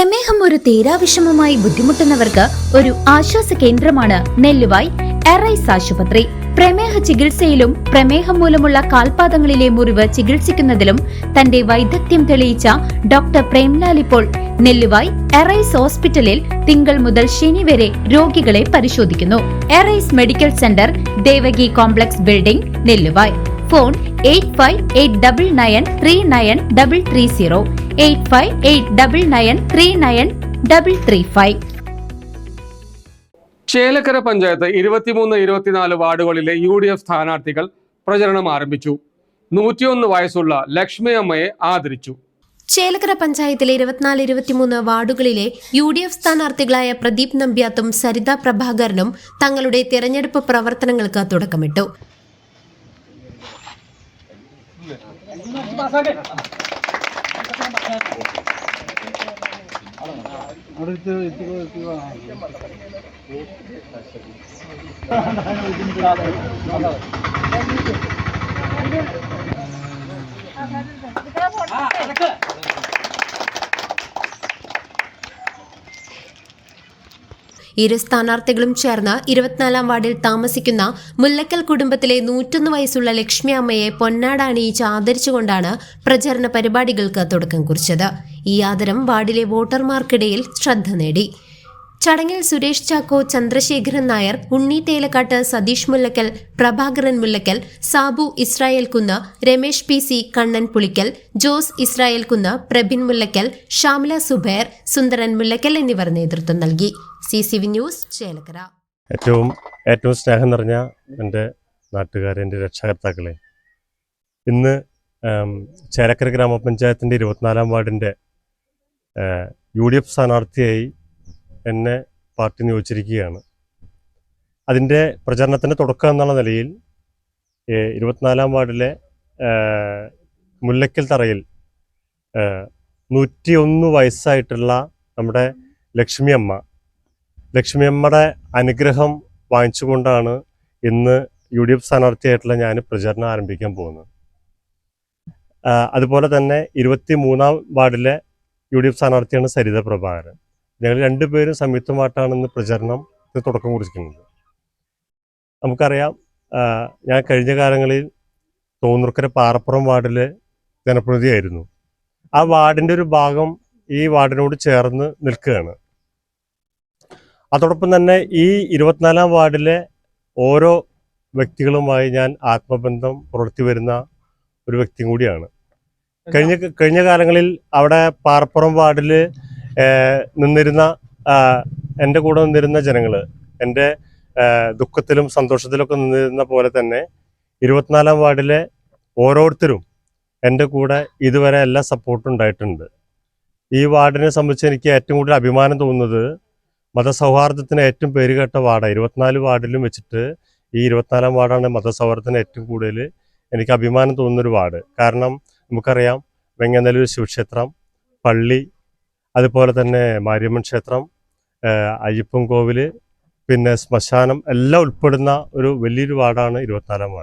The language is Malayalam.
പ്രമേഹം ഒരു തീരാവിഷമമായി ബുദ്ധിമുട്ടുന്നവർക്ക് ഒരു ആശ്വാസ കേന്ദ്രമാണ് നെല്ലുവായ് എറൈസ് ആശുപത്രി. പ്രമേഹ ചികിത്സയിലും പ്രമേഹം മൂലമുള്ള കാൽപാദങ്ങളിലെ മുറിവ് ചികിത്സിക്കുന്നതിലും തന്റെ വൈദഗ്ധ്യം തെളിയിച്ച ഡോക്ടർ പ്രേംലാൽ ഇപ്പോൾ നെല്ലുവായ് എറൈസ് ഹോസ്പിറ്റലിൽ തിങ്കൾ മുതൽ ശനി വരെ രോഗികളെ പരിശോധിക്കുന്നു. Arise medical centre, Devaki complex building, Nelluvai. Phone 8589939330 8589939335. Chelakkara panchayat 23-24 വാർഡുകളിലെ UDF സ്ഥാനാർത്ഥികൾ പ്രചരണം ആരംഭിച്ചു. 101 വയസ്സുള്ള ലക്ഷ്മി അമ്മയെ ആദരിച്ചു. ചേലക്കര പഞ്ചായത്തിലെ 24-23 വാർഡുകളിലെ UDF സ്ഥാനാർത്ഥികളായ പ്രദീപ് നമ്പ്യാത്തും സരിത പ്രഭാകരനും തങ്ങളുടെ തെരഞ്ഞെടുപ്പ് പ്രവർത്തനങ്ങൾക്ക് തുടക്കമിട്ടു. ഇരു സ്ഥാനാർത്ഥികളും ചേർന്ന് 24-ാം വാർഡിൽ താമസിക്കുന്ന മുല്ലക്കൽ കുടുംബത്തിലെ 101 വയസ്സുള്ള ലക്ഷ്മി അമ്മയെ പൊന്നാട അണിയിച്ച് ആദരിച്ചുകൊണ്ടാണ് പ്രചരണ പരിപാടികൾക്ക് തുടക്കം കുറിച്ചത്. ഈ ആദരം വാർഡിലെ വോട്ടർമാർക്കിടയിൽ ശ്രദ്ധ നേടി. ചടങ്ങിൽ സുരേഷ് ചാക്കോ, ചന്ദ്രശേഖരൻ നായർ, ഉണ്ണി തേലക്കാട്ട്, സതീഷ് മുല്ലക്കൽ, പ്രഭാകരൻ മുല്ലക്കൽ, സാബു ഇസ്രായേൽ കുന്ന്, രമേശ് PC, കണ്ണൻ പുളിക്കൽ, ജോസ് ഇസ്രായേൽ കുന്ന്, പ്രബിൻ മുല്ലക്കൽ, ഷാമില സുബൈർ, സുന്ദരൻ മുല്ലക്കൽ എന്നിവർ നേതൃത്വം നൽകി. CCV news, Chelakkara. ഏറ്റവും സ്നേഹം നിറഞ്ഞ എൻ്റെ നാട്ടുകാരെ, എൻ്റെ രക്ഷകർത്താക്കളെ, ഇന്ന് ചേലക്കര ഗ്രാമപഞ്ചായത്തിൻ്റെ 24-ാം വാർഡിൻ്റെ UDF സ്ഥാനാർത്ഥിയായി എന്നെ പാർട്ടി നിയോഗിച്ചിരിക്കുകയാണ്. അതിൻ്റെ പ്രചരണത്തിൻ്റെ തുടക്കം എന്നുള്ള നിലയിൽ 24-ാം വാർഡിലെ മുല്ലക്കൽ തറയിൽ 101 വയസ്സായിട്ടുള്ള നമ്മുടെ ലക്ഷ്മിയമ്മയുടെ അനുഗ്രഹം വാങ്ങിച്ചുകൊണ്ടാണ് ഇന്ന് UDF സ്ഥാനാർത്ഥിയായിട്ടുള്ള ഞാൻ പ്രചരണം ആരംഭിക്കാൻ പോകുന്നത്. അതുപോലെ തന്നെ 23-ാം വാർഡിലെ UDF സ്ഥാനാർത്ഥിയാണ് സരിത പ്രഭാകരൻ. ഞങ്ങൾ രണ്ടുപേരും സംയുക്തമായിട്ടാണ് ഇന്ന് പ്രചരണത്തിന് തുടക്കം കുറിക്കുന്നത്. നമുക്കറിയാം, ഞാൻ കഴിഞ്ഞ കാലങ്ങളിൽ തോന്നൂർക്കര പാറപ്പുറം വാർഡിലെ ജനപ്രതിനിധിയായിരുന്നു. ആ വാർഡിൻ്റെ ഒരു ഭാഗം ഈ വാർഡിനോട് ചേർന്ന് നിൽക്കുകയാണ്. അതോടൊപ്പം തന്നെ ഈ 24-ാം വാർഡിലെ ഓരോ വ്യക്തികളുമായി ഞാൻ ആത്മബന്ധം പുലർത്തി വരുന്ന ഒരു വ്യക്തിയും കൂടിയാണ്. കഴിഞ്ഞ കാലങ്ങളിൽ അവിടെ പാറപ്പുറം വാർഡിൽ നിന്നിരുന്ന എൻ്റെ കൂടെ നിന്നിരുന്ന ജനങ്ങൾ, എൻ്റെ ദുഃഖത്തിലും സന്തോഷത്തിലൊക്കെ നിന്നിരുന്ന പോലെ തന്നെ 24-ാം വാർഡിലെ ഓരോരുത്തരും എൻ്റെ കൂടെ ഇതുവരെ എല്ലാ സപ്പോർട്ടും ഉണ്ടായിട്ടുണ്ട്. ഈ വാർഡിനെ സംബന്ധിച്ച് എനിക്ക് ഏറ്റവും കൂടുതൽ അഭിമാനം തോന്നുന്നത് മതസൗഹാർദ്ദത്തിന് ഏറ്റവും പേരുകേട്ട വാർഡ് 24 വാർഡിലും വെച്ചിട്ട് ഈ 24-ാം വാർഡാണ് മതസൗഹാർദ്ദത്തിന് ഏറ്റവും കൂടുതൽ എനിക്ക് അഭിമാനം തോന്നുന്നൊരു വാർഡ്. കാരണം നമുക്കറിയാം, വെങ്ങനല്ലൂർ ശിവക്ഷേത്രം, പള്ളി, അതുപോലെ തന്നെ മാരിയമ്മൻ ക്ഷേത്രം, അയ്യപ്പൻ കോവിൽ, പിന്നെ ശ്മശാനം എല്ലാം ഉൾപ്പെടുന്ന ഒരു വലിയൊരു വാർഡാണ് 24-ാം വാർഡ്.